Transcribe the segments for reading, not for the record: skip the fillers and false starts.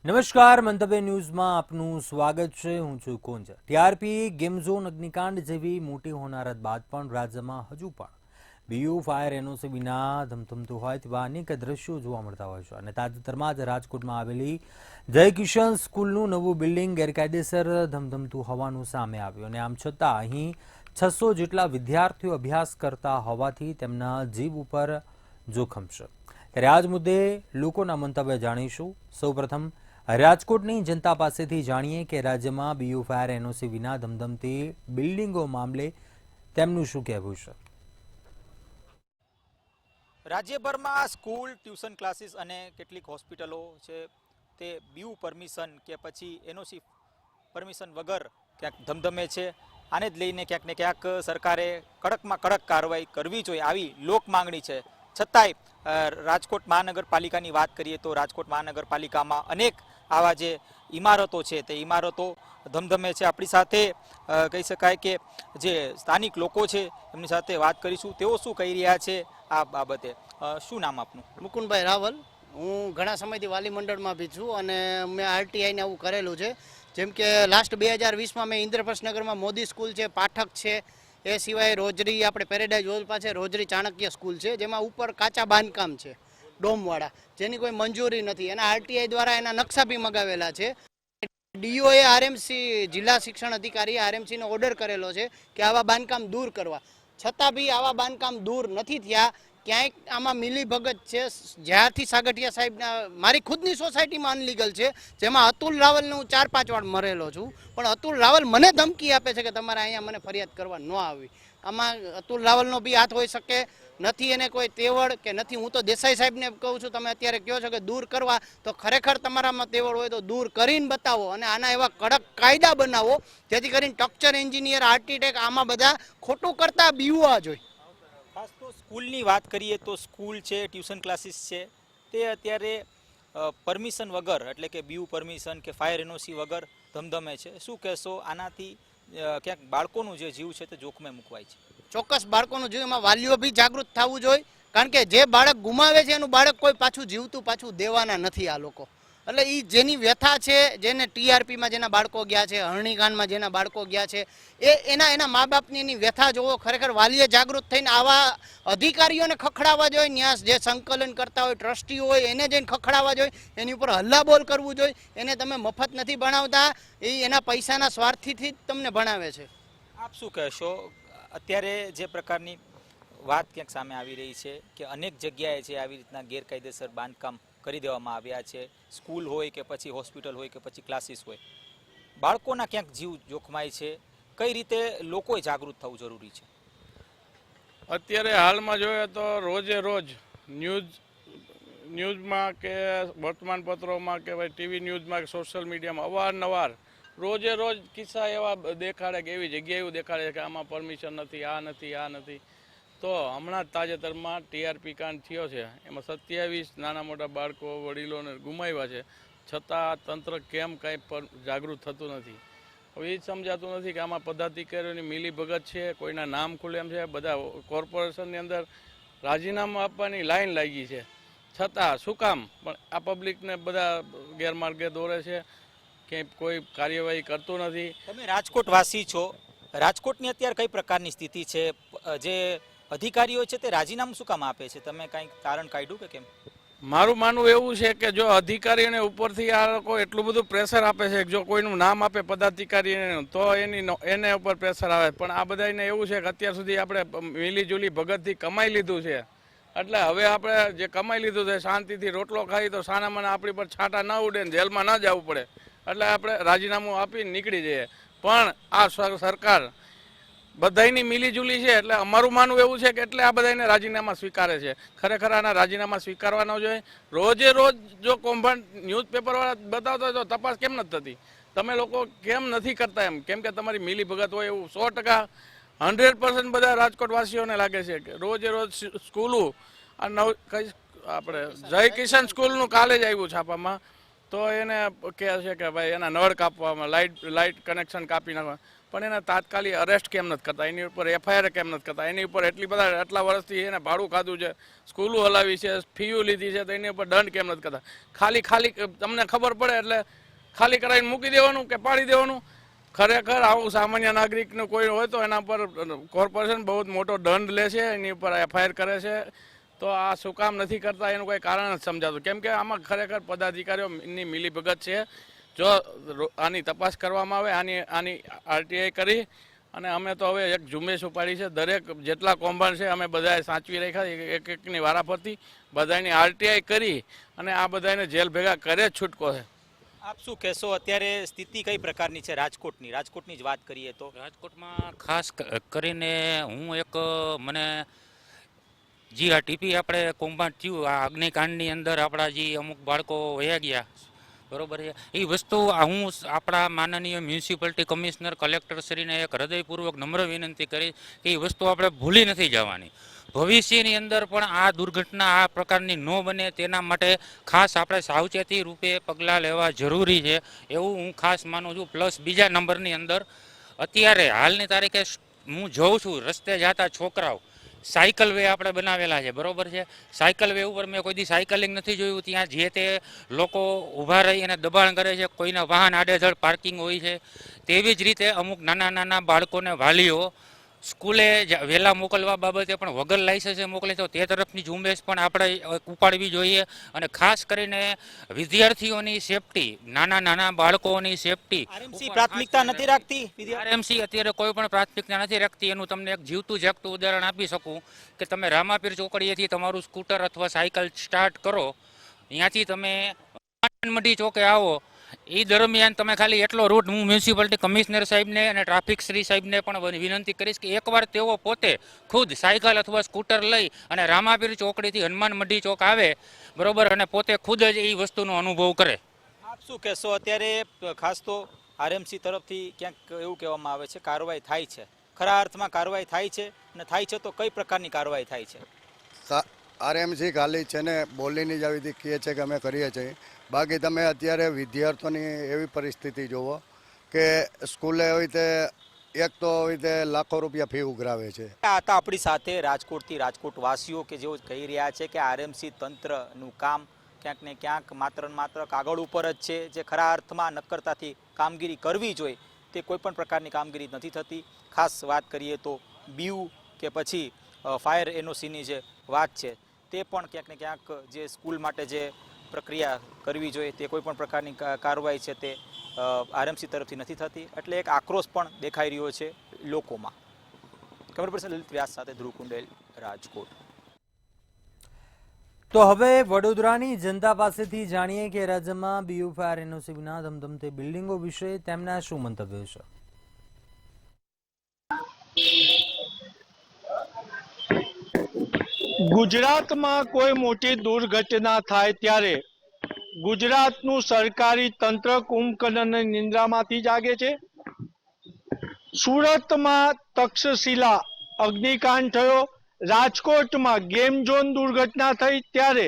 નમસ્કાર, મંતવ્ય ન્યૂઝમાં આપનું સ્વાગત છે. હું છું કોંજર. ટીઆરપી ગેમ ઝોન અગ્નિકાંડ જેવી મોટી હોનારત બાદ પણ રાજ્યમાં હજુ પણ બીયુ ફાયર એનઓસી વિના ધમધમતું હોય તેવા અનેક દ્રશ્યો જોવા મળતા હોય છે. અને તાજેતરમાં જ રાજકોટમાં આવેલી જય કિશન સ્કૂલનું નવું બિલ્ડિંગ ગેરકાયદેસર ધમધમતું હોવાનું સામે આવ્યું. અને આમ છતાં અહીં 600 જેટલા વિદ્યાર્થીઓ અભ્યાસ કરતા હોવાથી તેમના જીવ ઉપર જોખમ છે. ત્યારે આ જ મુદ્દે લોકોના મંતવ્ય જાણીશું. સૌપ્રથમ રાજકોટની જનતા પાસેથી જાણીએ કે રાજ્યમાં બીયુ ફાયર એનઓસી વિના ધમધમતી બિલ્ડિંગો મામલે તેમનું શું કહેવું છે. રાજ્યભરમાં સ્કૂલ, ટ્યુશન ક્લાસીસ અને કેટલીક હોસ્પિટલો છે તે બીયુ પરમિશન કે પછી એનઓસી પરમિશન વગર ક્યાંક ધમધમે છે. આને જ લઈને ક્યાંક ને ક્યાંક સરકારે કડકમાં કડક કાર્યવાહી કરવી જોઈએ આવી લોક માંગણી છે. છતાંય રાજકોટ મહાનગરપાલિકાની વાત કરીએ તો રાજકોટ મહાનગરપાલિકામાં અનેક આવા જે ઇમારતો છે તે ઇમારતો ધમધમે છે. આપણી સાથે કહી શકાય કે જે સ્થાનિક લોકો છે એમની સાથે વાત કરીશું. તેઓ શું કહી રહ્યા છે આ બાબતે. શું નામ આપનું? મુકુંદભાઈ રાવલ. હું ઘણા સમયથી વાલી મંડળમાં બી છું અને મેં આરટીઆઈને આવું કરેલું છે. જેમ કે લાસ્ટ 2020માં મેં ઇન્દ્રપ્રસ્થનગરમાં મોદી સ્કૂલ છે, પાઠક છે, એ સિવાય રોજરી આપણે પેરેડાઇઝ હોલ પાસે રોજરી ચાણક્ય સ્કૂલ છે જેમાં ઉપર કાચા બાંધકામ છે ડોમવાળા, જેની કોઈ મંજૂરી નથી. એના આરટીઆઈ દ્વારા એના નકશા બી મગાવેલા છે. ડીઓએ આરએમસી જિલ્લા શિક્ષણ અધિકારી આરએમસીનો ઓર્ડર કરેલો છે કે આવા બાંધકામ દૂર કરવા, છતાં બી આવા બાંધકામ દૂર નથી થયા. ક્યાંક આમાં મિલી ભગત છે. જ્યારથી સાગઠિયા સાહેબના મારી ખુદની સોસાયટીમાં અનલીગલ છે, જેમાં અતુલ રાવલને હું 4-5 વાર મરેલો છું, પણ અતુલ રાવલ મને ધમકી આપે છે કે તમારે અહીંયા મને ફરિયાદ કરવા ન આવી. આમાં અતુલ રાવલનો બી હાથ હોઈ શકે નથી, એને કોઈ તેવડ કે નથી. હું તો દેસાઈ સાહેબને કહું છું, તમે અત્યારે કહો છો કે દૂર કરવા, તો ખરેખર તમારામાં તેવડ હોય તો દૂર કરીને બતાવો અને આના એવા કડક કાયદા બનાવો જેથી કરીને સ્ટ્રક્ચર એન્જિનિયર, આર્કિટેક્ટ આમાં બધા ખોટું કરતા બીવવા જોઈએ. ખાસ તો સ્કૂલની વાત કરીએ તો સ્કૂલ છે, ટ્યુશન ક્લાસીસ છે, તે અત્યારે પરમિશન વગર એટલે કે બીયુ પરમિશન કે ફાયર એનઓસી વગર ધમધમે છે. શું કહેશો? આનાથી ક્યાંક બાળકોનું જે જીવ છે તે જોખમે મૂકવાય છે. ચોક્કસ બાળકોનું જીવ, એમાં વાલીઓ બી જાગૃત થવું જોઈએ. કારણ કે જે બાળક ગુમાવે છે એનું બાળક કોઈ પાછું જીવતું પાછું દેવાના નથી આ લોકો. એટલે એ જેની વ્યથા છે, જેને ટીઆરપીમાં જેના બાળકો ગયા છે, હરણીકાંડમાં જેના બાળકો ગયા છે, એના મા બાપની એની વ્યથા જોવો. ખરેખર વાલીએ જાગૃત થઈને આવા અધિકારીઓને ખખડાવવા જોઈએ. ન્યાસ જે સંકલન કરતા હોય, ટ્રસ્ટી હોય, એને જઈને ખખડાવવા જોઈએ. એની ઉપર હલ્લાબોલ કરવું જોઈએ. એને તમે મફત નથી ભણાવતા, એ એના પૈસાના સ્વાર્થથી જ તમને ભણાવે છે. આપ શું કહેશો? અત્યારે જે પ્રકારની વાત ક્યાંક સામે આવી રહી છે કે અનેક જગ્યાએ છે આવી રીતના ગેરકાયદેસર બાંધકામ કરી દેવામાં આવ્યા છે. સ્કૂલ હોય કે પછી હોસ્પિટલ હોય કે પછી ક્લાસીસ હોય, બાળકોના ક્યાંક જીવ જોખમાય છે. કઈ રીતે લોકોએ જાગૃત થવું જરૂરી છે? અત્યારે હાલમાં જોઈએ તો રોજે રોજ ન્યૂઝમાં કે વર્તમાનપત્રોમાં કે ભાઈ ટીવી ન્યૂઝમાં કે સોશિયલ મીડિયામાં અવારનવાર રોજે રોજ કિસ્સા એવા દેખાડે કે એવી જગ્યાએ એવું દેખાડે કે આમાં પરમિશન નથી, આ નથી, આ નથી. તો હમણાં જ તાજેતરમાં ટીઆરપી કાંડ થયો છે, એમાં 27 નાના મોટા બાળકો, વડીલોને ગુમાવ્યા છે. છતાં તંત્ર કેમ કાંઈ જાગૃત થતું નથી. હવે એ જ સમજાતું નથી કે આમાં પદાધિકારીઓની મિલી ભગત છે, કોઈના નામ ખુલે એમ છે. બધા કોર્પોરેશનની અંદર રાજીનામું આપવાની લાઈન લાગી છે, છતાં શું કામ પણ આ પબ્લિકને બધા ગેરમાર્ગે દોરે છે, ક્યાંય કોઈ કાર્યવાહી કરતું નથી. તમે રાજકોટવાસી છો, રાજકોટની અત્યારે કઈ પ્રકારની સ્થિતિ છે? જે અધિકારીઓ છે તે રાજીનામું શું કામ આપે છે? તમે કંઈક કારણ કાઢ્યું કે કેમ? મારું માનવું એવું છે કે જો અધિકારીઓને ઉપરથી આ લોકો એટલું બધું પ્રેશર આપે છે કે જો કોઈનું નામ આપે પદાધિકારીને તો એને ઉપર પ્રેશર આવે. પણ આ બધાને એવું છે કે અત્યાર સુધી આપણે મિલીજુલી ભગતથી કમાઈ લીધું છે, એટલે હવે આપણે જે કમાઈ લીધું છે શાંતિથી રોટલો ખાઈ તો સાનામાના આપણી પર છાંટા ન ઉડે ને જેલમાં ન જવું પડે, એટલે આપણે રાજીનામું આપીને નીકળી જઈએ. પણ આ સરકાર બધાની મિલીજુલી છે, એટલે અમારું માનવું એવું છે કે એટલે આ બધાને રાજીનામા સ્વીકારે છે. ખરેખર આના રાજીનામા સ્વીકારવા ન જોઈએ. રોજે રોજ જો કૌભાંડ ન્યૂઝપેપરવાળા બતાવતા હોય તો તપાસ કેમ નથી થતી? તમે લોકો કેમ નથી કરતા એમ? કેમ કે તમારી મિલી ભગત હોય એવું 100% 100% બધા રાજકોટવાસીઓને લાગે છે કે રોજે રોજ સ્કૂલો આ આપણે જય કિશન સ્કૂલનું કાલે જ આવ્યું છાપામાં, તો એને કહે છે કે ભાઈ એના નળ કાપવામાં, લાઇટ કનેક્શન કાપી નાખવા. પણ એના તાત્કાલિક અરેસ્ટ કેમ નથી કરતા, એની ઉપર એફઆઈઆર કેમ નથી કરતા, એની ઉપર આટલા વર્ષથી એને ભાડું ખાધું છે, સ્કૂલો હલાવી છે, ફીઓ લીધી છે, તો એની ઉપર દંડ કેમ નથી કરતા? ખાલી તમને ખબર પડે એટલે ખાલી કરાવીને મૂકી દેવાનું કે પાડી દેવાનું? ખરેખર આવું સામાન્ય નાગરિકનું કોઈ હોય તો એના પર કોર્પોરેશન બહુ જ મોટો દંડ લે છે, એની ઉપર એફઆઈઆર કરે છે. તો આ શું કામ નથી કરતા એનું કોઈ કારણ જ સમજાતું, કેમ કે આમાં ખરેખર પદાધિકારીઓની મિલીભગત છે. જો આની તપાસ કરવામાં આવે, આની આરટીઆઈ કરી, અને અમે તો હવે એક ઝુંબેશ ઉપાડી છે, દરેક જેટલા કૌભાંડ છે અમે બધાએ સાચવી રાખ્યા, એક એકની વારાફરતી બધાની આરટીઆઈ કરી અને આ બધાને જેલ ભેગા કરે જ છૂટકો છે. આપ શું કહેશો, અત્યારે સ્થિતિ કઈ પ્રકારની છે રાજકોટની જ વાત કરીએ તો? રાજકોટમાં ખાસ કરીને હું એક મને જી આ ટીપી આપણે કૌભાંડ થયું, આ અગ્નિકાંડની અંદર આપણા જે અમુક બાળકો વયા ગયા, બરોબર છે, એ વસ્તુ હું આપણા માનનીય મ્યુનિસિપાલિટી કમિશનર કલેક્ટરશ્રીને એક હૃદયપૂર્વક નમ્ર વિનંતી કરી કે એ વસ્તુ આપણે ભૂલી નથી જવાની. ભવિષ્યની અંદર પણ આ દુર્ઘટના આ પ્રકારની ન બને તેના માટે ખાસ આપણે સાવચેતી રૂપે પગલાં લેવા જરૂરી છે એવું હું ખાસ માનું છું. પ્લસ બીજા નંબરની અંદર અત્યારે હાલની તારીખે હું જોઉં છું રસ્તે જતા છોકરાઓ સાયકલ વે આપણે બનાવેલા છે, બરોબર છે, સાયકલ વે ઉપર મેં કોઈ દી સાયકલિંગ નથી જોયું, ત્યાં જે તે લોકો ઊભા રહી અને દબાણ કરે છે, કોઈના વાહન આડેધડ પાર્કિંગ હોય છે. તેવી જ રીતે અમુક નાના બાળકોને વાલીઓ સ્કૂલે વહેલા મોકલવા બાબતે પણ વગર લાયસન્સે મોકલે છે, તે તરફની ઝુંબેશ પણ આપણે ઉપાડવી જોઈએ. અને ખાસ કરીને વિદ્યાર્થીઓની સેફટી, નાના બાળકોની સેફટી આરએમસી પ્રાથમિકતા નથી રાખતી? આરએમસી અત્યારે કોઈ પણ પ્રાથમિકતા નથી રાખતી. એનું તમને એક જીવતું જાગતું ઉદાહરણ આપી શકું કે તમે રામાપીર ચોકડીએથી તમારું સ્કૂટર અથવા સાયકલ સ્ટાર્ટ કરો, ત્યાંથી તમે મઢી ચોકે આવો, એ દરમિયાન તમે ખાલી એટલો રૂટ, હું મ્યુનિસિપાલિટી કમિશનર સાહેબને અને ટ્રાફિક શ્રી સાહેબને પણ વિનંતી કરીશ કે એકવાર તેઓ પોતે ખુદ સાયકલ અથવા સ્કૂટર લઈ અને રામાપીર ચોકડીથી હનુમાન મઢી ચોક આવે, બરોબર, અને પોતે ખુદ જ એ વસ્તુનો અનુભવ કરે. આપ શું કહેશો, અત્યારે ખાસ તો આરએમસી તરફથી ક્યાંક એવું કહેવામાં આવે છે કાર્યવાહી થાય છે, ખરા અર્થમાં કાર્યવાહી થાય છે, અને થાય છે તો કઈ પ્રકારની કાર્યવાહી થાય છે? આરએમસી ખાલી છે ને બોલીની જ આવી કહે છે કે અમે કરીએ છીએ, બાકી તમે અત્યારે વિદ્યાર્થીઓની એવી પરિસ્થિતિ જુઓ કે સ્કૂલે એવી રીતે એક તો એવી રીતે લાખો રૂપિયા ફી ઉઘરાવે છે. આ હતા આપણી સાથે રાજકોટથી રાજકોટવાસીઓ કે જેઓ કહી રહ્યા છે કે આરએમસી તંત્રનું કામ ક્યાંક ને ક્યાંક માત્ર ને માત્ર કાગળ ઉપર જ છે, જે ખરા અર્થમાં નક્કરતાથી કામગીરી કરવી જોઈએ તે કોઈ પણ પ્રકારની કામગીરી નથી થતી. ખાસ વાત કરીએ તો બીયુ કે પછી ફાયર એનઓસીની જે વાત છે તે પણ ક્યાંક ને ક્યાંક જે સ્કૂલ માટે જે પ્રક્રિયા કરવી જોઈએ તે કોઈ પણ પ્રકારની કાર્યવાહી છે તે આરએમસી તરફથી નથી થતી, એટલે એક આક્રોશ પણ દેખાઈ રહ્યો છે લોકોમાં. કેમેરા પર્સન લલિત વ્યાસ સાથે ધ્રુવ કુંડેલ, રાજકોટ. તો હવે વડોદરાની જનતા પાસેથી જાણીએ કે રાજ્યમાં બીયુ ફાયર એનઓસી વિના ધમધમતી બિલ્ડિંગો વિશે તેમના શું મંતવ્યો છે. ગુજરાતમાં કોઈ મોટી દુર્ઘટના થાય ત્યારે ગુજરાતનું સરકારી તંત્ર કુંભકર્ણની નિંદ્રામાંથી જાગે છે. સુરતમાં તક્ષશિલા અગ્નિકાંડ થયો, રાજકોટમાં ગેમ ઝોન દુર્ઘટના થઈ, ત્યારે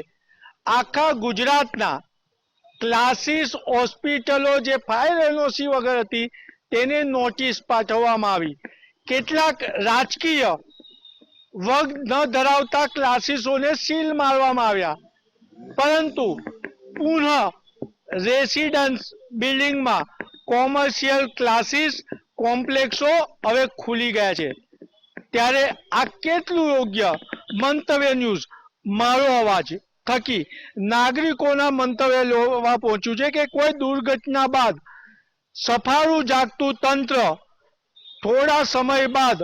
આખા ગુજરાતના ક્લાસીસ, હોસ્પિટલો જે ફાયર એનઓસી વગર હતી તેને નોટિસ પાઠવવામાં આવી. કેટલાક રાજકીય વર્ગ ન ધરાવતા ક્લાસીસોને સીલ મારવામાં આવ્યા, પરંતુ પુનઃ રેસિડન્સ બિલ્ડિંગમાં કોમર્શિયલ ક્લાસીસ કોમ્પ્લેક્સો હવે ખુલી ગયા છે. ત્યારે આ કેટલું યોગ્ય? મંતવ્ય ન્યૂઝ મારો અવાજ થકી નાગરિકોના મંતવ્ય લેવા પહોંચ્યું છે કે કોઈ દુર્ઘટના બાદ સફાળું જાગતું તંત્ર થોડા સમય બાદ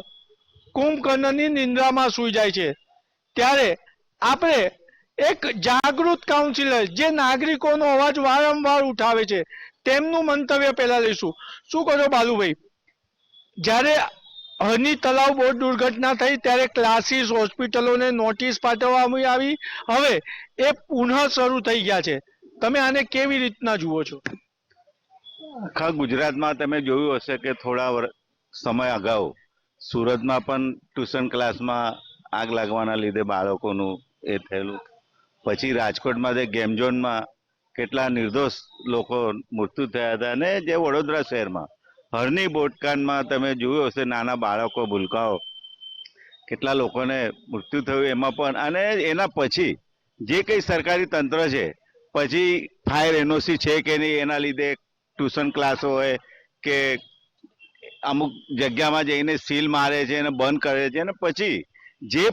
કુંભકર્ણની નિંદ્રામાં સૂઈ જાય છે. ત્યારે આપણે એક જાગૃત કાઉન્સિલર જે નાગરિકોનો અવાજ વારંવાર ઉઠાવે છે તેમનું મંતવ્ય પહેલા લઈશું. શું કરો બાલુભાઈ, જ્યારે હની તલાવ બોટ દુર્ઘટના થઈ ત્યારે ક્લાસીસ, હોસ્પિટલોને નોટિસ પાઠવવામાં આવી, હવે એ પુનઃ શરૂ થઈ ગયા છે, તમે આને કેવી રીતના જુઓ છો? આખા ગુજરાતમાં તમે જોયું હશે કે થોડા સમય અગાઉ સુરતમાં પણ ટ્યુશન ક્લાસમાં આગ લાગવાના લીધે બાળકોનું એ થયેલું. પછી રાજકોટમાં જે ગેમ ઝોનમાં કેટલા નિર્દોષ લોકો મૃત્યુ થયા હતા, અને જે વડોદરા શહેરમાં હરની બોટકાંડમાં તમે જોયું હશે, નાના બાળકો, ભૂલકાઓ, કેટલા લોકોને મૃત્યુ થયું એમાં પણ. અને એના પછી જે કંઈ સરકારી તંત્ર છે, પછી ફાયર એનઓસી છે કે નહીં, એના લીધે ટ્યુશન ક્લાસ હોય કે અમુક જગ્યામાં જઈને સીલ મારે છે અને બંધ કરે છે, અને પછી જે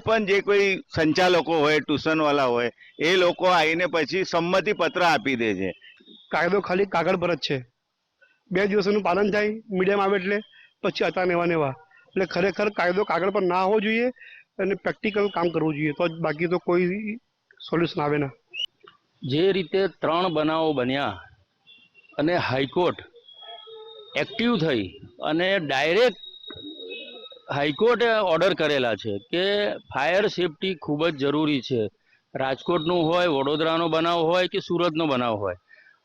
કોઈ સંચાલકો હોય, ટ્યુશનવાળા હોય, એ લોકો આવીને પછી સંમતિ પત્ર આપી દે છે. કાયદો ખાલી કાગળ પર જ છે. 2 દિવસનું પાલન થાય, મીડિયામાં આવે એટલે પછી હતા નેવા. એટલે ખરેખર કાયદો કાગળ પર ના હોવો જોઈએ અને પ્રેક્ટિકલ કામ કરવું જોઈએ, તો જ, બાકી તો કોઈ સોલ્યુશન આવે ના. જે રીતે 3 બનાવો બન્યા અને હાઈકોર્ટ એક્ટિવ થઈ અને ડાયરેક્ટ હાઈકોર્ટે ઓર્ડર કરેલા છે કે ફાયર સેફટી ખૂબ જ જરૂરી છે. રાજકોટનું હોય, વડોદરાનો બનાવ હોય કે સુરતનો બનાવ હોય,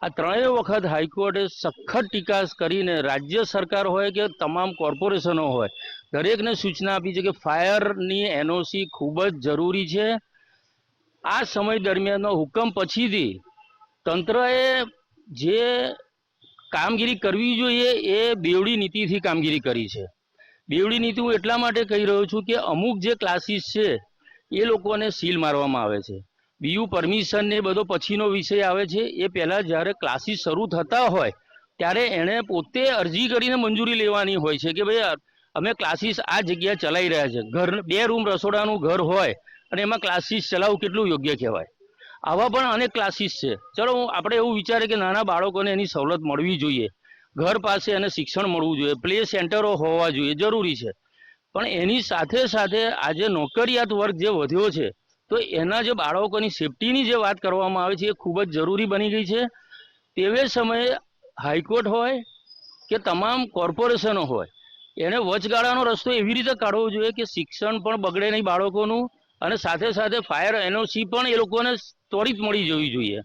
આ 3 વખત હાઈકોર્ટે સખત ટીકા કરીને રાજ્ય સરકાર હોય કે તમામ કોર્પોરેશનો હોય, દરેકને સૂચના આપી છે કે ફાયરની એનઓસી ખૂબ જ જરૂરી છે. આ સમય દરમિયાનનો હુકમ પછીથી તંત્રએ જે કામગીરી કરવી જોઈએ એ બેવડી નીતિથી કામગીરી કરી છે. બેવડી નીતિ હું એટલા માટે કહી રહ્યો છું કે અમુક જે ક્લાસીસ છે એ લોકોને સીલ મારવામાં આવે છે. બીયુ પરમિશન ને બધો પછીનો વિષય આવે છે. એ પહેલાં જ્યારે ક્લાસીસ શરૂ થતા હોય ત્યારે એણે પોતે અરજી કરીને મંજૂરી લેવાની હોય છે કે ભાઈ અમે ક્લાસીસ આ જગ્યાએ ચલાવી રહ્યા છે. ઘર 2 રૂમ રસોડાનું ઘર હોય અને એમાં ક્લાસીસ ચલાવવું કેટલું યોગ્ય કહેવાય. આવા પણ અનેક ક્લાસીસ છે. ચલો આપણે એવું વિચારે કે નાના બાળકોને એની સવલત મળવી જોઈએ, ઘર પાસે એને શિક્ષણ મળવું જોઈએ, પ્લે સેન્ટરો હોવા જોઈએ, જરૂરી છે. પણ એની સાથે સાથે આજે નોકરિયાત વર્ગ જે વધ્યો છે તો એના જે બાળકોની સેફટીની જે વાત કરવામાં આવે છે એ ખૂબ જ જરૂરી બની ગઈ છે. તેવે સમયે હાઈકોર્ટ હોય કે તમામ કોર્પોરેશનો હોય, એને વચગાળાનો રસ્તો એવી રીતે કાઢવો જોઈએ કે શિક્ષણ પણ બગડે નહીં બાળકોનું, અને સાથે સાથે ફાયર એનઓસી પણ એ લોકોને ત્વરિત મળી જવી જોઈએ.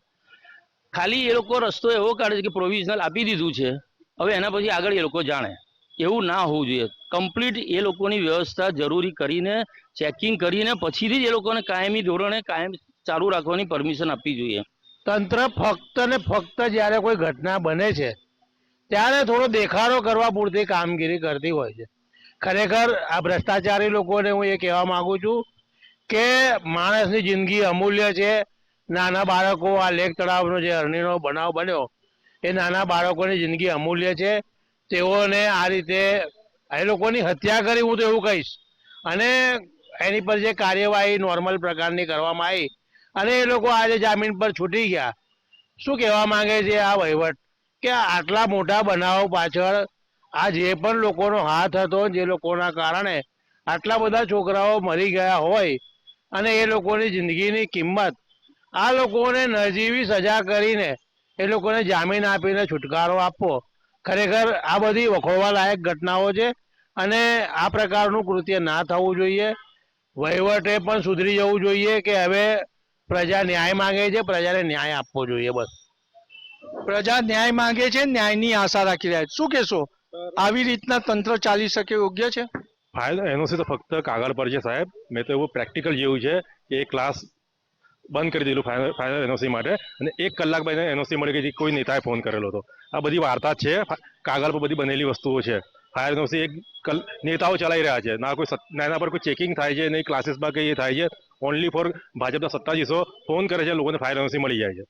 ખાલી એ લોકો રસ્તો એવો કાઢે છે કે પ્રોવિઝનલ આપી દીધું છે, હવે એના પછી આગળ એ લોકો જાણે. એવું ના હોવું જોઈએ. કમ્પ્લીટ એ લોકોની વ્યવસ્થા જરૂરી કરીને ચેકિંગ કરીને પછીથી જ એ લોકોને કાયમી ધોરણે કાયમ ચાલુ રાખવાની પરમિશન આપવી જોઈએ. તંત્ર ફક્ત ને ફક્ત જ્યારે કોઈ ઘટના બને છે ત્યારે થોડો દેખાડો કરવા પૂરતી કામગીરી કરતી હોય છે. ખરેખર આ ભ્રષ્ટાચારી લોકોને હું એ કહેવા માંગુ છું કે માણસની જિંદગી અમૂલ્ય છે. નાના બાળકો, આ લેક તળાવનો જે અરણીનો બનાવ બન્યો એ નાના બાળકોની જિંદગી અમૂલ્ય છે. તેઓને આ રીતે એ લોકોની હત્યા કરી, હું તો એવું કહીશ, અને એની પર જે કાર્યવાહી નોર્મલ પ્રકારની કરવામાં આવી અને એ લોકો આજે જામીન પર છૂટી ગયા. શું કહેવા માંગે છે આ વહીવટ કે આટલા મોટા બનાવો પાછળ આ જે પણ લોકોનો હાથ હતો, જે લોકોના કારણે આટલા બધા છોકરાઓ મરી ગયા હોય અને એ લોકોની જિંદગીની કિંમત, આ લોકોને નજીવી સજા કરીને એ લોકોને જામીન આપીને છુટકારો આપવો, ખરેખર આ બધી વખોવા લાયક ઘટનાઓ છે અને આ પ્રકારનું કૃત્ય ના થવું જોઈએ. વહીવટે પણ સુધરી જવું જોઈએ કે હવે પ્રજા ન્યાય માંગે છે, પ્રજાને ન્યાય આપવો જોઈએ. બસ, પ્રજા ન્યાય માંગે છે, ન્યાયની આશા રાખી રહ્યા છે. શું કહેશો, આવી રીતના તંત્ર ચાલી શકે યોગ્ય છે? ફાઇલ એનઓસી તો ફક્ત કાગળ પર છે સાહેબ. મેં તો એવું પ્રેક્ટિકલ જેવું છે કે એ ક્લાસ બંધ કરી દીધું ફાઇનલ એનઓસી માટે, અને 1 કલાક પછી એનઓસી મળી ગઈ. કોઈ નેતાએ ફોન કરેલો હતો. આ બધી વાર્તા છે, કાગળ પર બધી બનેલી વસ્તુઓ છે. ફાયર એનઓસી નેતાઓ ચલાવી રહ્યા છે, ના એના પર કોઈ ચેકિંગ થાય છે નહીં, ક્લાસીસમાં કંઈ થાય છે. ઓનલી ફોર ભાજપના સત્તાધીશો ફોન કરે છે, લોકોને ફાયર એનઓસી મળી જાય છે.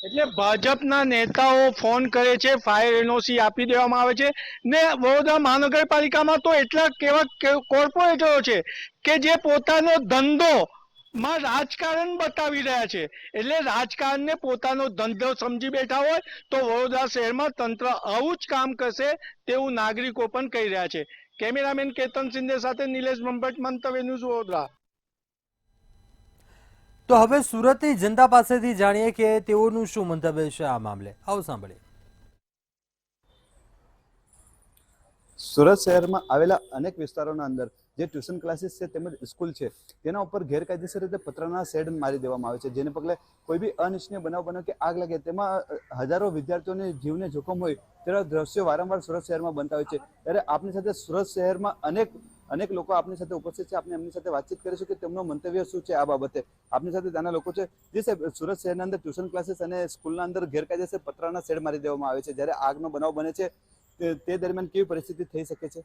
એટલે ભાજપના નેતાઓ ફોન કરે છે, ફાયર એનઓસી આપી દેવામાં આવે છે, ને વડોદરા મહાનગરપાલિકામાં તો એટલા કેવા કોર્પોરેટરો છે કે જે પોતાનો ધંધો માં રાજકારણ બતાવી રહ્યા છે. એટલે રાજકારણને પોતાનો ધંધો સમજી બેઠા હોય તો વડોદરા શહેરમાં તંત્ર આવું જ કામ કરશે તેવું નાગરિકો પણ કહી રહ્યા છે. કેમેરામેન કેતન સિંધે સાથે નિલેશ બ્રહ્મભટ્ટ, મંતવ્ય ન્યૂઝ, વડોદરા. તો હવે સુરતની જનતા પાસેથી જાણીએ કે તેઓનું શું મંતવ્ય છે આ મામલે. આવો સાંભળીએ. સુરત શહેરમાં આવેલા અનેક વિસ્તારોના અંદર જે ટ્યુશન ક્લાસીસ છે તેમજ સ્કૂલ છે તેના ઉપર ગેરકાયદેસર રીતે પતરાના શેડ મારી દેવામાં આવે છે, જેને પગલે કોઈ બી અનિચ્છનીય બનાવ બને કે આગ લાગે તેમાં હજારો વિદ્યાર્થીઓને જીવને જોખમ હોય તેવા દ્રશ્યો વારંવાર સુરત શહેરમાં બનતા હોય છે. ત્યારે આપની સાથે સુરત શહેરમાં અનેક લોકો આપની સાથે ઉપસ્થિત છે. આપણે એમની સાથે વાતચીત કરીશું કે તેમનો મંતવ્ય શું છે આ બાબતે. આપની સાથે ત્યાંના લોકો છે. જે સાહેબ, સુરત શહેરના અંદર ટ્યુશન ક્લાસીસ અને સ્કૂલના અંદર ગેરકાયદેસર પતરાના શેડ મારી દેવામાં આવે છે. જ્યારે આગનો બનાવ બને છે તે દરમિયાન કેવી પરિસ્થિતિ થઈ શકે છે?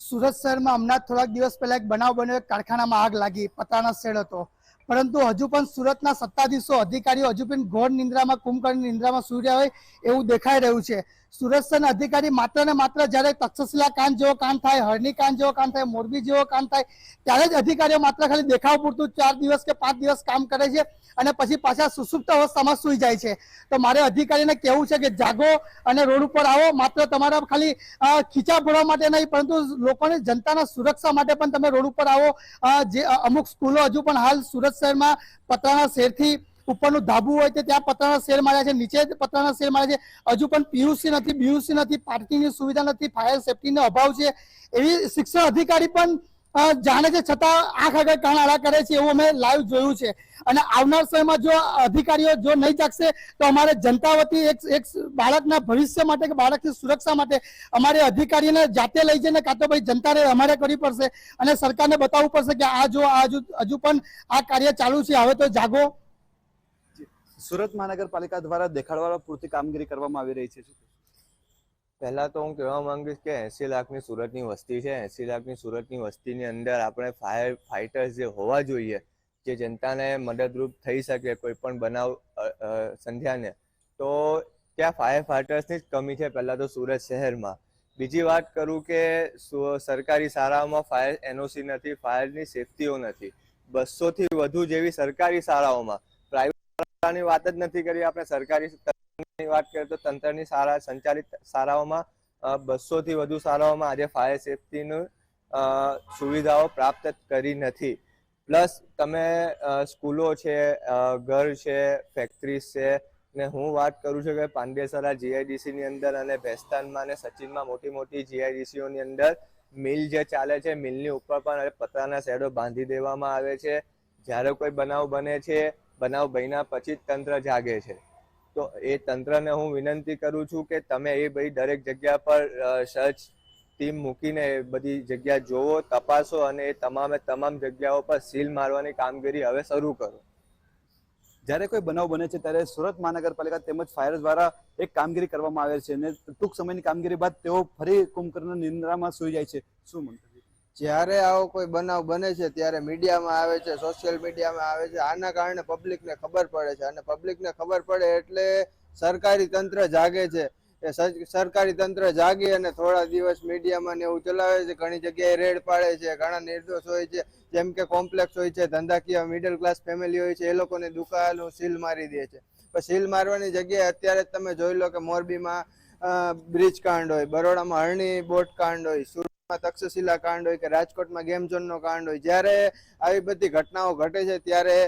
સુરત શહેરમાં હમણાં થોડાક દિવસ પહેલા એક બનાવ બન્યો, એક કારખાનામાં આગ લાગી, પતરાનો શેડ હતો, પરંતુ હજુ પણ સુરતના સત્તાધીશો અધિકારીઓ હજુ પણ ઘોર નિંદ્રામાં, કુંભકર્ણ નિંદ્રામાં સૂઈ રહ્યા હોય એવું દેખાઈ રહ્યું છે. સુરત શહેરના અધિકારી માત્ર ને માત્ર જ્યારે તક્ષશિલા કાંડ જેવો કાંડ થાય, હરણી કાંડ જેવો કાંડ થાય, મોરબી જેવો કાંડ થાય ત્યારે જ અધિકારીઓ માત્ર ખાલી દેખાવ પૂરતું 4 દિવસ કે 5 દિવસ કામ કરે છે અને પછી પાછા સુસુપ્ત અવસ્થામાં સૂઈ જાય છે. તો મારે અધિકારીને કહેવું છે કે જાગો અને રોડ ઉપર આવો. માત્ર તમારા ખાલી ખીચા ભરવા માટે નહીં, પરંતુ લોકોની, જનતાના સુરક્ષા માટે પણ તમે રોડ ઉપર આવો. જે અમુક સ્કૂલો હજુ પણ હાલ સુરત શહેરમાં પતરાના શેરથી ઉપરનું ધાબુ હોય તે ત્યાં પતરાના શેર માર્યા છે, નીચે પતરાના શેર માર્યા છે. હજુ પણ પીયુસી નથી, બીયુસી નથી, પાર્કિંગની સુવિધા નથી, ફાયર સેફટીનો અભાવ છે. એવી શિક્ષણ અધિકારી પણ જાણે છે છતાં આંખ આગળ કાન આડા કરે છે એવું અમે લાઈવ જોયું છે. અને આવનાર સમયમાં જો અધિકારીઓ જો નહીં જાગશે તો અમારે જનતા વતી એક બાળકના ભવિષ્ય માટે કે બાળકની સુરક્ષા માટે અમારે અધિકારીને જાતે લઈ જઈને કાં તો ભાઈ જનતાને અમારે કરવી પડશે અને સરકારને બતાવવું પડશે કે હજુ પણ આ કાર્ય ચાલુ છે, હવે તો જાગો. સુરત મહાનગરપાલિકા દ્વારા દેખાડવા પૂરતી કામગીરી કરવામાં આવી રહી છે. પહેલા તો હું કહેવા માંગીશ કે 80 લાખની સુરતની વસ્તી છે. 80 લાખની સુરતની વસ્તીની અંદર આપણે ફાયર ફાઇટર્સ જે હોવા જોઈએ, જે જનતાને મદદરૂપ થઈ શકે કોઈ પણ બનાવ સંધ્યાને, તો ત્યાં ફાયર ફાઇટર્સની જ કમી છે પહેલા તો સુરત શહેરમાં. બીજી વાત કરું કે સરકારી શાળાઓમાં ફાયર એનઓસી નથી, ફાયરની સેફટીઓ નથી. 200 થી વધુ જેવી સરકારી શાળાઓમાં, પ્રાઇવેટ શાળાની વાત જ નથી કરી આપણે, સરકારી વાત કરીએ તો તંત્રની શાળા સંચાલિત શાળાઓમાં 200 થી વધુ શાળાઓમાં આજે ફાયર સેફટીની સુવિધાઓ પ્રાપ્ત કરી નથી. પ્લસ તમે સ્કૂલો છે, ઘર છે, ફેક્ટરીઝ છે, ને હું વાત કરું છું કે પાંડેસરા જીઆઈડીસીની અંદર અને ભેસ્તાનમાં અને સચિનમાં મોટી મોટી જીઆઈડીસીઓની અંદર મિલ જે ચાલે છે, મિલની ઉપર પણ પતરાના શેડો બાંધી દેવામાં આવે છે. જ્યારે કોઈ બનાવ બને છે, બનાવ બન્યા પછી જ તંત્ર જાગે છે. તો એ તંત્રને હું વિનંતી કરું છું કે તમે એ ભાઈ દરેક જગ્યા પર સર્ચ ટીમ મૂકીને બધી જગ્યા જોવો, તપાસો અને એ તમામ જગ્યાઓ પર સીલ મારવાની કામગીરી હવે શરૂ કરો. જ્યારે કોઈ બનાવ બને છે ત્યારે સુરત મહાનગરપાલિકા તેમજ ફાયર દ્વારા એક કામગીરી કરવામાં આવે છે અને ટૂંક સમયની કામગીરી બાદ તેઓ ફરી કુંભકર્ણ નિંદ્રામાં સૂઈ જાય છે. શું મંતવ્ય? જ્યારે આવો કોઈ બનાવ બને છે ત્યારે મીડિયામાં આવે છે, સોશિયલ મીડિયામાં આવે છે. આના કારણે પબ્લિકને ખબર પડે છે અને પબ્લિકને ખબર પડે એટલે સરકારી તંત્ર જાગે છે. એ સરકારી તંત્ર જાગી અને થોડા દિવસ મીડિયામાં ને એવું ચલાવે છે. ઘણી જગ્યાએ રેડ પાડે છે. ઘણા નિર્દોષ હોય છે, જેમ કે કોમ્પ્લેક્સ હોય છે, ધંધાકીય મિડલ ક્લાસ ફેમિલી હોય છે, એ લોકોની દુકાનો સીલ મારી દે છે. પણ સીલ મારવાની જગ્યાએ અત્યારે જ તમે જોઈ લો કે મોરબીમાં બ્રિજ કાંડ હોય, બરોડામાં હરણી બોટ કાંડ હોય, સુરતમાં તક્ષશિલા કાંડ હોય કે રાજકોટમાં ગેમ ઝોનનો કાંડ હોય. જ્યારે આવી બધી ઘટનાઓ ઘટે છે ત્યારે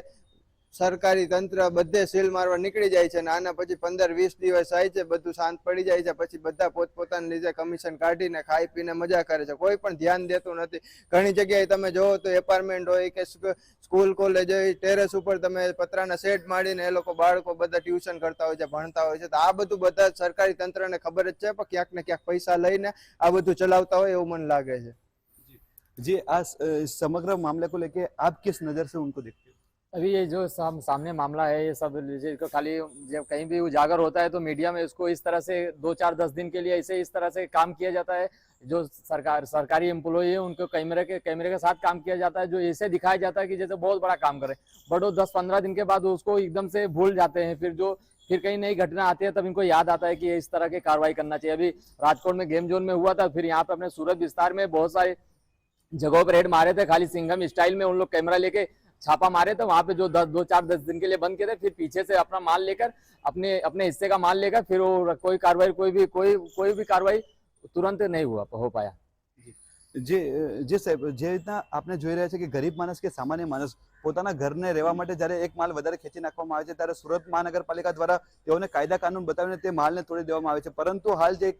સરકારી તંત્ર બધે સીલ મારવા નીકળી જાય છે અને આના પછી 15-20 દિવસ થાય છે, બધું શાંત પડી જાય છે. પછી બધા પોતપોતાની લીધે કમિશન કાઢીને ખાઈ પીને મજા કરે છે. કોઈ પણ ધ્યાન દેતું નથી. ઘણી જગ્યાએ તમે જોવો તો એપાર્ટમેન્ટ હોય કે સ્કૂલ કોલેજ હોય, ટેરેસ ઉપર તમે પતરાના શેડ મારીને એ લોકો બાળકો બધા ટ્યુશન કરતા હોય છે, ભણતા હોય છે. તો આ બધું બધા સરકારી તંત્રને ખબર જ છે, પણ ક્યાંક ને ક્યાંક પૈસા લઈને આ બધું ચલાવતા હોય એવું મને લાગે છે. जी, आज समग्र मामले को लेके आप किस नज़र से उनको देखते हो? अभी ये जो सामने मामला है, ये सब खाली जब कहीं भी उजागर होता है तो मीडिया में इसको इस तरह से 2-4-10 दिन के लिए ऐसे इस तरह से काम किया जाता है. जो सरकारी एम्प्लॉय है उनको कैमरे के साथ काम किया जाता है, जो ऐसे दिखाया जाता है कि जैसे बहुत बड़ा काम करे, बट वो 10-15 दिन के बाद उसको एकदम से भूल जाते हैं. फिर कहीं नई घटना आती है तब इनको याद आता है कि इस तरह की कार्रवाई करना चाहिए. अभी राजकोट में गेम जोन में हुआ था, फिर यहाँ पे अपने सूरत विस्तार में बहुत सारे जगहों पर रेड मारे थे. खाली सिंघम स्टाइल में उन लोग कैमरा लेके छापा मारे थे. वहां पे जो 2-4-10 दिन के लिए बंद किए थे, फिर पीछे से अपना माल लेकर अपने हिस्से का माल लेकर फिर वो कोई कार्रवाई कोई भी कार्रवाई तुरंत नहीं हो पाया. જે સાહેબ, જે રીતના આપણે જોઈ રહ્યા છે કે ગરીબ માણસ કે સામાન્ય માણસ પોતાના ઘરને રહેવા માટે જ્યારે એક માલ વધારે ખેંચી નાખવામાં આવે છે ત્યારે સુરત મહાનગરપાલિકા દ્વારા તેઓને કાયદા કાનૂન બતાવીને તે માલને તોડી દેવામાં આવે છે. પરંતુ હાલ જે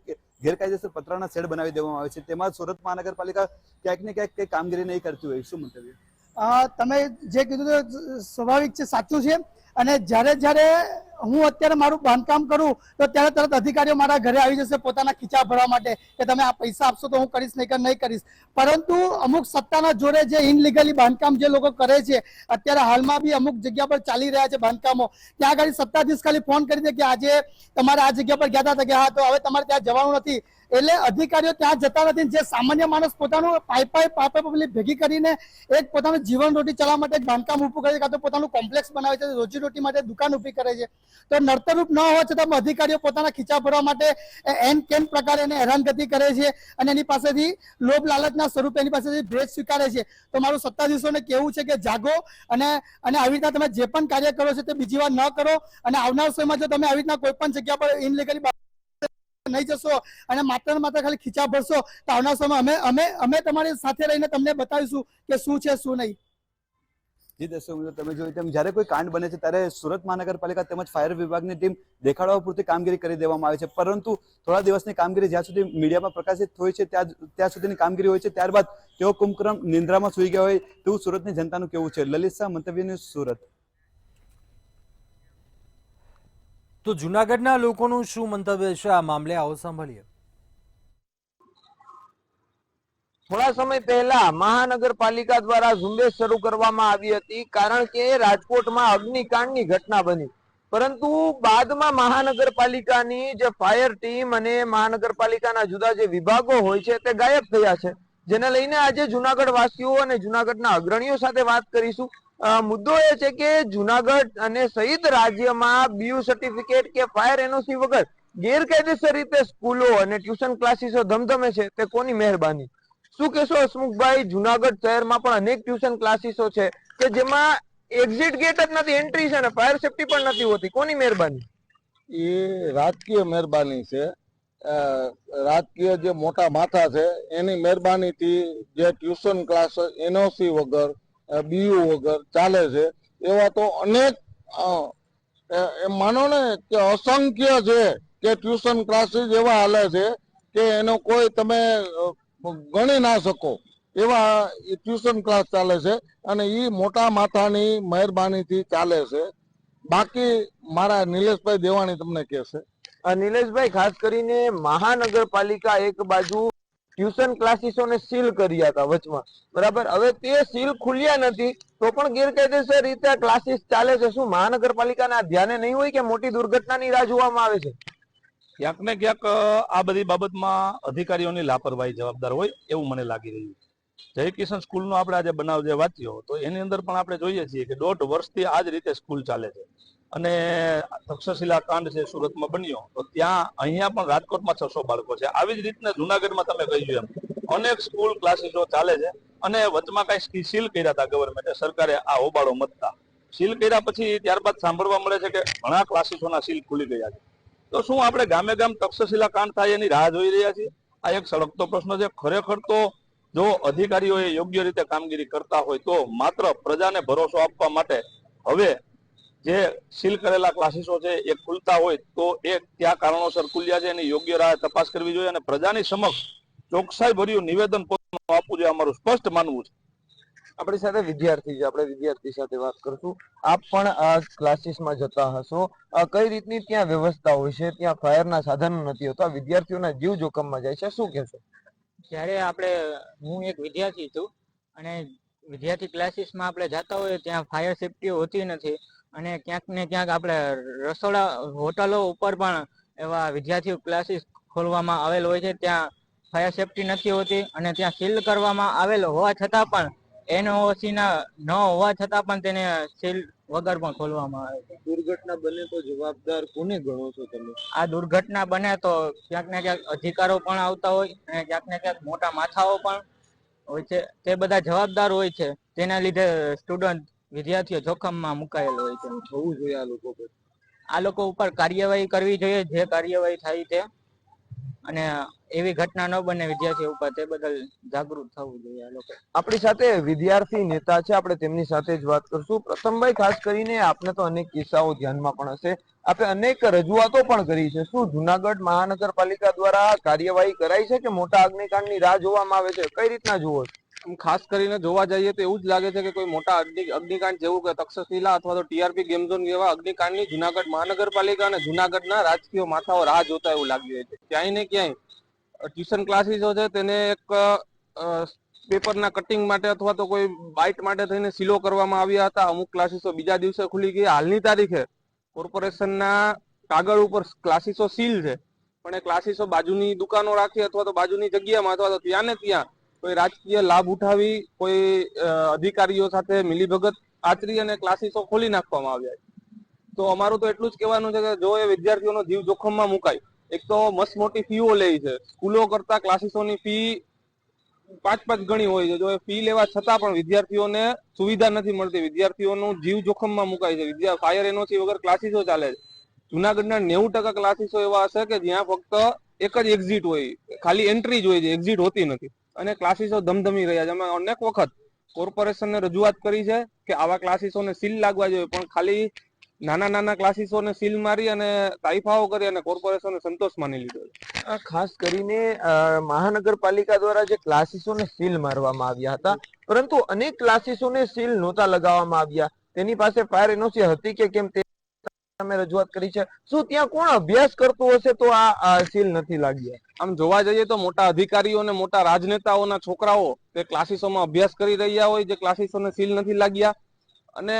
ગેરકાયદેસર પતરાના શેડ બનાવી દેવામાં આવે છે તેમાં સુરત મહાનગરપાલિકા ક્યાંક ને ક્યાંક કંઈ કામગીરી નહીં કરતી હોય. શું મંતવ્ય? તમે જે કીધું સ્વાભાવિક છે, સાચું છે. અને જ્યારે હું અત્યારે મારું બાંધકામ કરું તો ત્યારે તરત અધિકારીઓ મારા ઘરે આવી જશે પોતાના ખીચા ભરવા માટે કે તમે આ પૈસા આપશો તો હું કરીશ, નહીં કરીશ. પરંતુ અમુક સત્તાના જોડે જે ઇનલીગલી બાંધકામ જે લોકો કરે છે, અત્યારે હાલમાં બી અમુક જગ્યા પર ચાલી રહ્યા છે બાંધકામો, ત્યાં આગળ સત્તાધીશ ખાલી ફોન કરી દે કે આજે તમારે આ જગ્યા પર ગયા હતા કે હા, તો હવે તમારે ત્યાં જવાનું નથી. એટલે અધિકારીઓ ત્યાં જતા નથી. જે સામાન્ય માણસ પોતાનું પાઇપ ભેગી કરીને એક પોતાનું જીવન રોટી ચલાવવા માટે એક બાંધકામ ઊભું કરે છે, કાં તો પોતાનું કોમ્પ્લેક્સ બનાવે છે, રોજીરોટી માટે દુકાન ઊભી કરે છે, તો નડતરરૂપ ન હોવા છતાં અધિકારીઓ પોતાના ખીચા ભરવા માટે એન કેન પ્રકારે એને હેરાનગતિ કરે છે અને એની પાસેથી લોભ લાલચના સ્વરૂપે એની પાસેથી ભેટ સ્વીકારે છે. તો મારું સત્તાધીશોને કહેવું છે કે જાગો અને આવી રીતના તમે જે પણ કાર્ય કરો છો તે બીજી વાર ન કરો. અને આવનાર સમયમાં જો તમે આવી રીતના કોઈ પણ જગ્યા પર ઇનલીગલી નહીં જશો અને માત્ર ને માત્ર ખાલી ખીચા ભરશો તો આવનાર સમય અમે તમારી સાથે રહીને તમને બતાવીશું કે શું છે શું નહીં. જી દર્શક મિત્રો, તમે જોયું તેમ જ્યારે કોઈ કાંડ બને છે ત્યારે સુરત મહાનગરપાલિકા તેમજ ફાયર વિભાગની ટીમ દેખાડવા પૂરતી કામગીરી કરી દેવામાં આવે છે, પરંતુ થોડા દિવસની કામગીરી જ્યાં સુધી મીડિયામાં પ્રકાશિત હોય છે ત્યાં સુધીની કામગીરી હોય છે, ત્યારબાદ તેઓ કુંભકર્ણ નિંદ્રામાં સૂઈ ગયા હોય તેવું સુરતની જનતાનું કેવું છે. લલિત શાહ, મંતવ્ય ન્યૂઝ, સુરત. તો જૂનાગઢના લોકોનું શું મંતવ્ય છે આ મામલે, આવો સાંભળીએ. થોડા સમય પહેલા મહાનગરપાલિકા દ્વારા ઝુંબેશ શરૂ કરવામાં આવી હતી, કારણ કે રાજકોટમાં અગ્નિકાંડની ઘટના બની. પરંતુ બાદમાં મહાનગરપાલિકાની જે ફાયર ટીમ અને મહાનગરપાલિકાના જુદા જે વિભાગો હોય છે તે ગાયબ થયા છે, જેને લઈને આજે જુનાગઢ વાસીઓ અને જુનાગઢના અગ્રણીઓ સાથે વાત કરીશું. મુદ્દો એ છે કે જુનાગઢ અને સહિત રાજ્યમાં બીયુ સર્ટિફિકેટ કે ફાયર એનઓસી વગર ગેરકાયદેસર રીતે સ્કૂલો અને ટ્યુશન ક્લાસીસો ધમધમે છે, તે કોની મહેરબાની? શું કહેશો હસમુખભાઈ? જુનાગઢ શહેરમાં પણ અનેક ટ્યુશન ક્લાસીસો છે કે જેમાં એક્ઝિટ ગેટ જ નથી, એન્ટ્રી છે ને ફાયર સેફટી પણ નથી હોતી. કોની મહેરબાની? એ રાજકીય મહેરબાની છે. રાજકીય જે મોટા માથા છે એની મહેરબાનીથી જે ટ્યુશન ક્લાસ એનઓસી વગર બીયુ વગર ચાલે છે, એવા તો અનેક એમ માનો ને કે અસંખ્ય છે કે ટ્યુશન ક્લાસીસ એવા હાલે છે કે એનો કોઈ તમે ગણી ના શકો એવા ટ્યુશન ક્લાસ ચાલે છે, અને એ મોટા માથાની મહેરબાનીથી ચાલે છે. બાકી મારા નિલેશભાઈ દેવાણી તમને કહેશે. નિલેશભાઈ, ખાસ કરીને મહાનગરપાલિકા એક બાજુ ટ્યુશન ક્લાસીસોને સીલ કર્યા હતા વચમાં, બરાબર, હવે તે સીલ ખુલ્યા નથી તો પણ ગેરકાયદેસર રીતે ક્લાસીસ ચાલે છે. શું મહાનગરપાલિકાના ધ્યાને નહીં હોય કે મોટી દુર્ઘટનાની રાહ જોવામાં આવે છે? ક્યાંક ને ક્યાંક આ બધી બાબતમાં અધિકારીઓની લાપરવાહી જવાબદાર હોય એવું મને લાગી રહ્યું છે. જય કિશન સ્કૂલનો આપણે આજે બનાવ જે વાંચ્યો તો એની અંદર પણ આપણે જોઈએ છીએ કે 1.5 વર્ષથી આ જ રીતે સ્કૂલ ચાલે છે. અને તક્ષશિલા કાંડ છે સુરતમાં બન્યો તો ત્યાં અહીંયા પણ રાજકોટમાં 600 બાળકો છે. આવી જ રીતના જુનાગઢમાં તમે કહ્યું એમ અનેક સ્કૂલ ક્લાસીસો ચાલે છે. અને વચમાં કઈ સીલ કર્યા હતા ગવર્મેન્ટે, સરકારે આ હોબાળો મતતા સીલ કર્યા પછી ત્યારબાદ સાંભળવા મળે છે કે ઘણા ક્લાસીસોના સીલ ખુલી ગયા છે. તો શું આપણે ગામે ગામ તક્ષશિલા કાંડ થાય એની રાહ જોઈ રહ્યા છીએ? આ એક સળગતો પ્રશ્ન છે. ખરેખર તો જો અધિકારીઓ યોગ્ય રીતે કામગીરી કરતા હોય તો માત્ર પ્રજાને ભરોસો આપવા માટે હવે જે સીલ કરેલા ક્લાસીસો છે એ ખુલતા હોય તો એ કયા કારણોસર ખુલ્યા છે એની યોગ્ય રાહ તપાસ કરવી જોઈએ અને પ્રજાની સમક્ષ ચોકસાઈ ભર્યું નિવેદન આપવું જોઈએ, અમારું સ્પષ્ટ માનવું છે. આપણી સાથે વિદ્યાર્થી છે, આપણે વિદ્યાર્થી સાથે વાત કરશું. આપ પણ આ ક્લાસીસમાં જતા હશો, કઈ રીતની ત્યાં વ્યવસ્થા હોય છે? ત્યાં ફાયરના સાધનો નથી હોતા, વિદ્યાર્થીઓના જીવ જોખમમાં જાય છે, શું કહેશો? જ્યારે હું એક વિદ્યાર્થી છું અને વિદ્યાર્થી ક્લાસીસમાં આપણે જતા હોઈએ ત્યાં ફાયર સેફટી હોતી નથી, અને ક્યાંક ને ક્યાંક આપણે રસોડા હોટલો ઉપર પણ એવા વિદ્યાર્થી ક્લાસીસ ખોલવામાં આવેલ હોય છે, ત્યાં ફાયર સેફટી નથી હોતી અને ત્યાં સીલ કરવામાં આવેલ હોવા છતાં પણ એનઓસી ના ન હોવા છતાં પણ તેને સીલ વગર પણ ખોલવામાં આવે છે. દુર્ઘટના બને તો જવાબદાર કોને ગણો છો તમે? આ દુર્ઘટના બને તો ક્યાંક ને ક્યાંક અધિકારો પણ આવતા હોય અને ક્યાંક ને ક્યાંક મોટા માથાઓ પણ હોય છે, તે બધા જવાબદાર હોય છે. તેના લીધે સ્ટુડન્ટ વિદ્યાર્થીઓ જોખમમાં મુકાયેલ હોય છે. થવું જોઈએ આ લોકો ઉપર કાર્યવાહી કરવી જોઈએ, જે કાર્યવાહી થાય તે, અને એવી ઘટના ન બને વિદ્યાર્થીઓ ઉપર, તે બદલ જાગૃત થવું જોઈએ આ લોકો. આપણી સાથે વિદ્યાર્થી નેતા છે, આપણે તેમની સાથે જ વાત કરશું. પ્રથમભાઈ, ખાસ કરીને આપને તો અનેક કિસ્સાઓ ધ્યાનમાં પણ હશે, આપણે અનેક રજૂઆતો પણ કરી છે. શું જુનાગઢ મહાનગરપાલિકા દ્વારા કાર્યવાહી કરાઈ છે કે મોટા અગ્નિકાંડની રાહ જોવામાં આવે છે? કઈ રીતના જુઓ છો? ખાસ કરીને જોવા જઈએ તો એવું જ લાગે છે કે કોઈ મોટા અગ્નિકાંડ જેવું કે તક્ષશિલા અથવા તો ટીઆરપી ગેમ ઝોન જેવા અગ્નિકાંડની જુનાગઢ મહાનગરપાલિકા અને જુનાગઢના રાજકીય માથાઓ રાહ જોતા એવું લાગી રહ્યું છે. ક્યાંય ને ક્યાંય ટ્યુશન ક્લાસીસો છે તેને એક પેપરના કટિંગ માટે અથવા તો કોઈ બાઇટ માટે થઈને સીલો કરવામાં આવ્યા હતા. અમુક ક્લાસીસો બીજા દિવસે ખુલી ગયા. હાલની તારીખે કોર્પોરેશનના કાગળ ઉપર ક્લાસીસો સીલ છે, પણ એ ક્લાસીસો બાજુની દુકાનો રાખી અથવા તો બાજુની જગ્યામાં અથવા તો ત્યાં ને ત્યાં કોઈ રાજકીય લાભ ઉઠાવી કોઈ અધિકારીઓ સાથે મિલીભગત આચરી અને ક્લાસીસો ખોલી નાખવામાં આવ્યા છે. તો અમારું તો એટલું જ કહેવાનું છે કે જો એ વિદ્યાર્થીઓનો જીવ જોખમમાં મુકાય, એક તો મસ્ત મોટી ફીઓ લે છે, સ્કૂલો કરતા ક્લાસીસોની ફી 5 ગણી હોય છે. જો એ ફી લેવા છતાં પણ વિદ્યાર્થીઓને સુવિધા નથી મળતી, વિદ્યાર્થીઓનું જીવ જોખમમાં મુકાય છે. ફાયર એનઓસી વગર ક્લાસીસો ચાલે છે. જુનાગઢના 90% ક્લાસીસો એવા હશે કે જ્યાં ફક્ત એક જ એક્ઝિટ હોય, ખાલી એન્ટ્રી જ હોય છે, એક્ઝિટ હોતી નથી, અને ક્લાસીસો ધમધમી રહ્યા છે. અમે અનેક વખત કોર્પોરેશનને રજૂઆત કરી છે કે આવા ક્લાસીસોને સીલ લાગવા જોઈએ, પણ ખાલી નાના ક્લાસીસોને સીલ મારી અને તાઇફાઓ કરી અને કોર્પોરેશને સંતોષ માની લીધો છે. ખાસ કરીને મહાનગરપાલિકા દ્વારા જે ક્લાસીસોને સીલ મારવામાં આવ્યા હતા, પરંતુ અનેક ક્લાસીસોને સીલ નહોતા લગાવવામાં આવ્યા. તેની પાસે ફાયર એનઓસી હતી કે કેમ તે તમે રજૂઆત કરી છે. શું ત્યાં કોણ અભ્યાસ કરતું હશે તો આ સીલ નથી લાગ્યા? આમ જોવા જઈએ તો મોટા અધિકારીઓ અને મોટા રાજનેતાઓના છોકરાઓ તે ક્લાસીસોમાં અભ્યાસ કરી રહ્યા હોય, જે ક્લાસીસોને સીલ નથી લાગ્યા. અને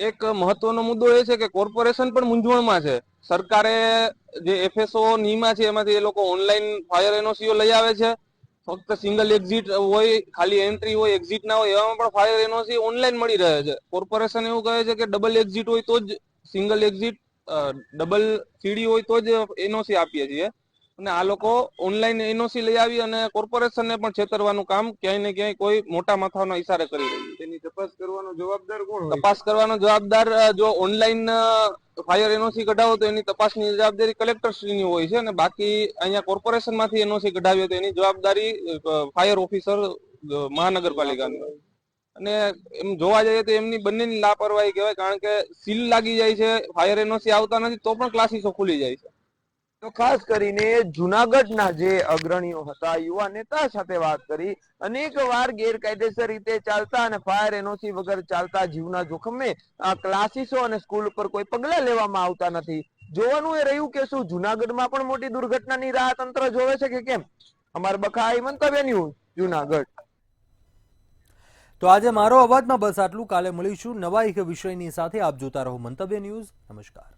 એક મહત્વનો મુદ્દો એ છે કે કોર્પોરેશન પણ મૂંઝવણમાં છે. સરકારે જે એફએસઓ નિયમા છે એમાંથી એ લોકો ઓનલાઈન ફાયર એનઓસીઓ લઈ આવે છે, ફક્ત સિંગલ એક્ઝિટ હોય, ખાલી એન્ટ્રી હોય, એક્ઝિટ ના હોય, એવામાં પણ ફાયર એનઓસી ઓનલાઈન મળી રહે છે. કોર્પોરેશન એવું કહે છે કે ડબલ એક્ઝિટ હોય તો જ, સિંગલ એક્ઝિટ ડબલ સીડી હોય તો જ એનઓસી આપીએ છીએ. અને આ લોકો ઓનલાઈન એનઓસી લઈ આવી અને કોર્પોરેશનને પણ છેતરવાનું કામ ક્યાંય ને ક્યાંય કોઈ મોટા માથાના ઈશારે કરી રહ્યું છે. તેની તપાસ કરવાનો જવાબદાર કોણ હોય? તપાસ કરવાનો જવાબદાર, જો ઓનલાઈન ફાયર એનઓસી કઢાવો તો એની તપાસની જવાબદારી કલેક્ટરશ્રીની હોય છે, અને બાકી અહીંયા કોર્પોરેશનમાંથી એનઓસી કઢાવીએ તો એની જવાબદારી ફાયર ઓફિસર મહાનગરપાલિકાની હોય. અને એમ જોવા જઈએ તો એમની બંનેની લાપરવાહી કહેવાય, કારણ કે સીલ લાગી જાય છે, ફાયર એનઓસી આવતા નથી તો પણ ક્લાસીસો ખુલી જાય છે. તો ખાસ કરીને જુનાગઢના જે અગ્રણીઓ હતા, યુવા નેતા સાથે વાત કરી. અનેક વાર ગેરકાયદેસર રીતે ચાલતા અને ફાયર એનઓસી વગર ચાલતા જીવના જોખમે ક્લાસીસો અને સ્કૂલ ઉપર કોઈ પગલા લેવામાં આવતા નથી. જોવાનું એ રહ્યું કે શું જુનાગઢમાં પણ મોટી દુર્ઘટનાની રાહ તંત્ર જોવે છે કે કેમ. અમાર બખાઈ મંતવ્ય ન્યૂઝ, જુનાગઢ. તો આજે મારો અવાજમાં બસ આટલું. કાલે મળીશું નવા એક વિષયની સાથે. આપ જોતા રહો મંતવ્ય ન્યૂઝ. નમસ્કાર.